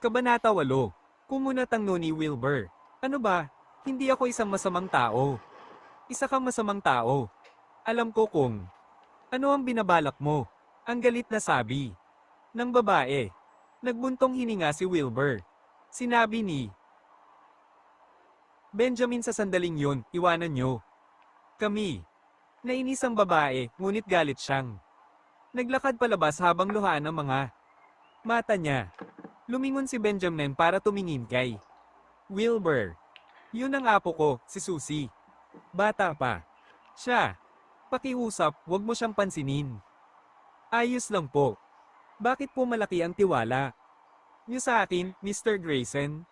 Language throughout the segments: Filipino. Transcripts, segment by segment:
Kabanata 8. Kumunatango ni Wilbur. Ano ba? Hindi ako isang masamang tao. Isa kang masamang tao. Alam ko kung ano ang binabalak mo. Ang galit na sabi ng babae. Nagbuntong hininga si Wilbur. Sinabi ni Benjamin sa sandaling yun, iwanan nyo. Kami. Nainis ang babae, ngunit galit siyang. Naglakad palabas habang luhaan ang mga mata niya. Lumingon si Benjamin para tumingin kay Wilbur. Yun ang apo ko, si Susie. Bata pa. Siya. Pakiusap, wag mo siyang pansinin. Ayos lang po. Bakit po malaki ang tiwala niyo sa akin, Mr. Grayson?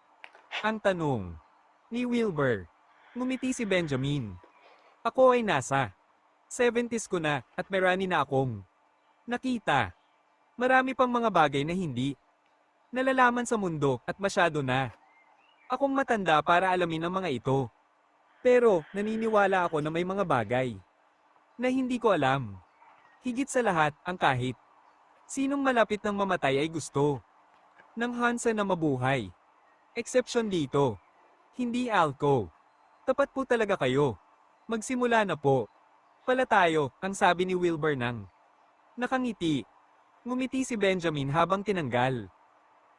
Ang tanong ni Wilbur. Ngumiti si Benjamin. Ako ay nasa 70s ko na at marami na akong nakita. Marami pang mga bagay na hindi nalalaman sa mundo at masyado na akong matanda para alamin ang mga ito. Pero naniniwala ako na may mga bagay na hindi ko alam. Higit sa lahat, ang kahit sinong malapit ng mamatay ay gusto ng Hansa na mabuhay. Exception dito. Hindi Alco. Tapat po talaga kayo. Magsimula na po. Pala tayo, ang sabi ni Wilbur nang nakangiti. Ngumiti si Benjamin habang tinanggal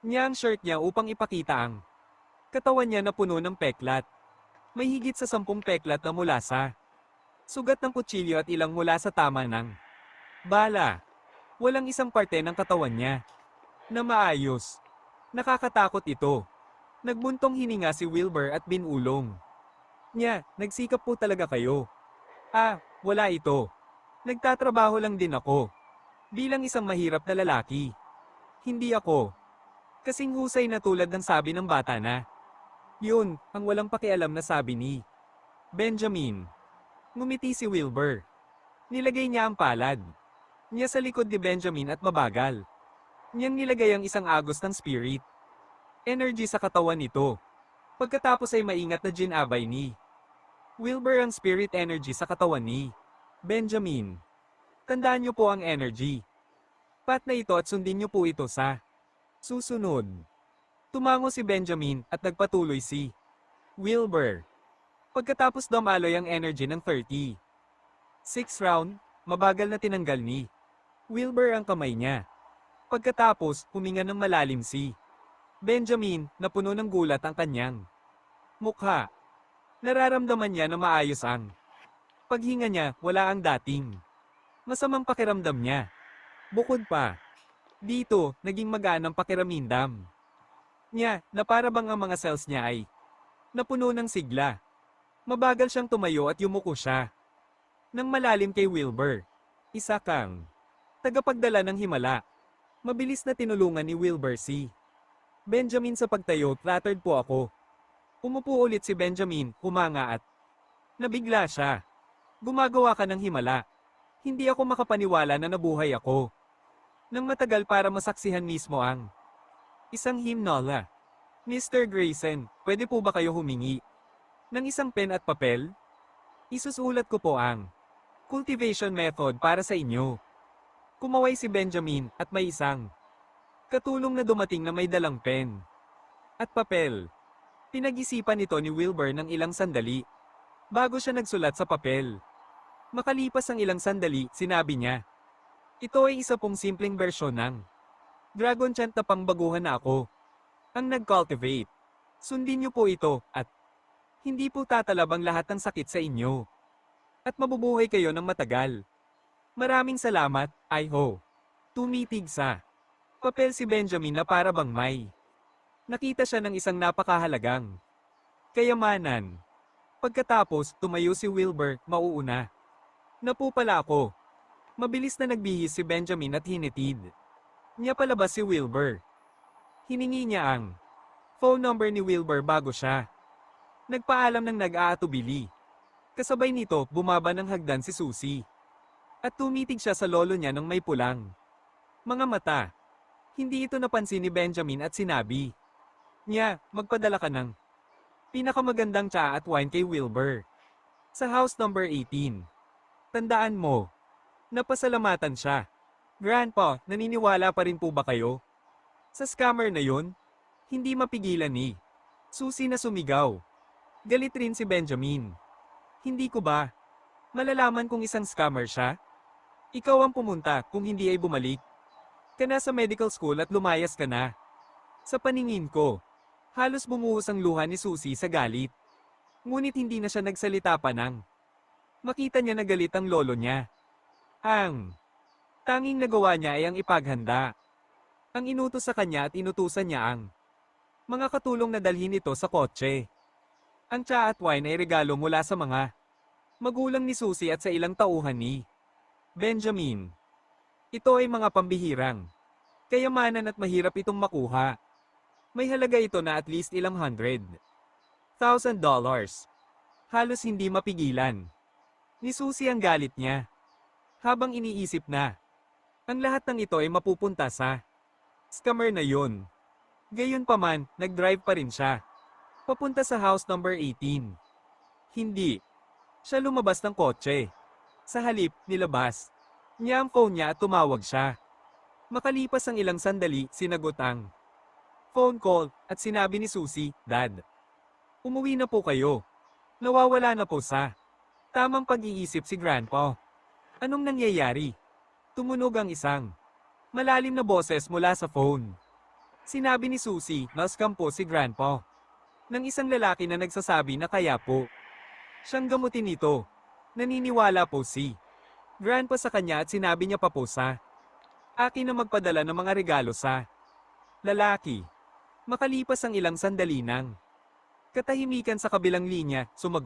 niya ang shirt niya upang ipakita ang katawan niya na puno ng peklat. May higit sa 10 peklat na mula sa sugat ng kutsilyo at ilang mula sa tama ng bala. Walang isang parte ng katawan niya na maayos. Nakakatakot ito. Nagbuntong hininga si Wilbur at binulong niya, nagsikap po talaga kayo. Wala ito. Nagtatrabaho lang din ako. Bilang isang mahirap na lalaki. Hindi ako kasing husay na tulad ng sabi ng bata na. Yun, ang walang pakialam na sabi ni Benjamin. Ngumiti si Wilbur. Nilagay niya ang palad niya sa likod ni Benjamin at mabagal niyang nilagay ang isang agos ng spirit energy sa katawan nito. Pagkatapos ay maingat na ginabay ni Wilbur ang spirit energy sa katawan ni Benjamin. Tandaan niyo po ang energy pat na ito at sundin niyo po ito sa susunod. Tumango si Benjamin at nagpatuloy si Wilbur. Pagkatapos dumaloy ang energy ng 36 round, mabagal na tinanggal ni Wilbur ang kamay niya. Pagkatapos, huminga ng malalim si Benjamin, na puno ng gulat ang kanyang mukha. Nararamdaman niya na maayos ang paghinga niya, wala ang dating masamang pakiramdam niya. Bukod pa dito, naging magaan ang pakiramdam niya, na para bang ang mga cells niya ay napuno ng sigla. Mabagal siyang tumayo at yumuko siya nang malalim kay Wilbur. Isa kang tagapagdala ng himala. Mabilis na tinulungan ni Wilbur si Benjamin sa pagtayo. Flattered po ako. Umupo ulit si Benjamin, humanga at nabigla siya. Gumagawa ka ng himala. Hindi ako makapaniwala na nabuhay ako nang matagal para masaksihan mismo ang isang himnola. Mr. Grayson, pwede po ba kayo humingi ng isang pen at papel? Isusulat ko po ang cultivation method para sa inyo. Kumaway si Benjamin at may isang katulong na dumating na may dalang pen at papel. Pinag-isipan ito ni Wilbur ng ilang sandali bago siya nagsulat sa papel. Makalipas ang ilang sandali, sinabi niya, ito ay isa pong simpleng bersyon ng dragon chant na pangbaguhan na ako ang nag-cultivate. Sundin niyo po ito at hindi po tatalab ang lahat ng sakit sa inyo at mabubuhay kayo ng matagal. Maraming salamat, I-ho. Tumitig sa papel si Benjamin na para bang may nakita siya ng isang napakahalagang kayamanan. Pagkatapos, tumayo si Wilbur, mauuna. Napu pala ako. Mabilis na nagbihis si Benjamin at hinitid niya palabas si Wilbur. Hiningi niya ang phone number ni Wilbur bago siya nagpaalam ng nag-aatubili. Kasabay nito, bumaba ng hagdan si Susie. At tumitig siya sa lolo niya ng may pulang mga mata. Hindi ito napansin ni Benjamin at sinabi niya, magpadala ka ng pinakamagandang tsaa at wine kay Wilbur sa house number 18. Tandaan mo, napasalamatan siya. Grandpa, naniniwala pa rin po ba kayo sa scammer na yun? Hindi mapigilan ni Susie na sumigaw. Galit rin si Benjamin. Hindi ko ba malalaman kung isang scammer siya? Ikaw ang pumunta kung hindi ay bumalik ka na sa medical school at lumayas ka na. Sa paningin ko, halos bumuhos ang luha ni Susie sa galit. Ngunit hindi na siya nagsalita pa nang makita niya na galit ang lolo niya. Ang tanging nagawa niya ay ang ipaghanda. Ang inutos sa kanya at inutusan niya ang mga katulong na dalhin ito sa kotse. Ang tsa at wine ay regalo mula sa mga magulang ni Susie at sa ilang tauhan ni Benjamin. Ito ay mga pambihirang kayamanan at mahirap itong makuha. May halaga ito na at least ilang $100,000. Halos hindi mapigilan ni Susie ang galit niya. Habang iniisip na ang lahat ng ito ay mapupunta sa scammer na yun. Gayunpaman, nag-drive pa rin siya papunta sa house number 18. Hindi siya lumabas ng kotse. Sa halip, nilabas niya ang phone niya at tumawag siya. Makalipas ang ilang sandali, sinagot ang phone call at sinabi ni Susie, "Dad, umuwi na po kayo. Nawawala na po sa tamang pag-iisip si Grandpa." Anong nangyayari? Tumunog ang isang malalim na boses mula sa phone. Sinabi ni Susie, "Na-scam po si Grandpa." Ng isang lalaki na nagsasabi na kaya po siyang gamutin ito. Naniniwala po si Grandpa sa kanya at sinabi niya pa po sa akin na magpadala ng mga regalo sa lalaki. Makalipas ang ilang sandali nang katahimikan sa kabilang linya, sumagot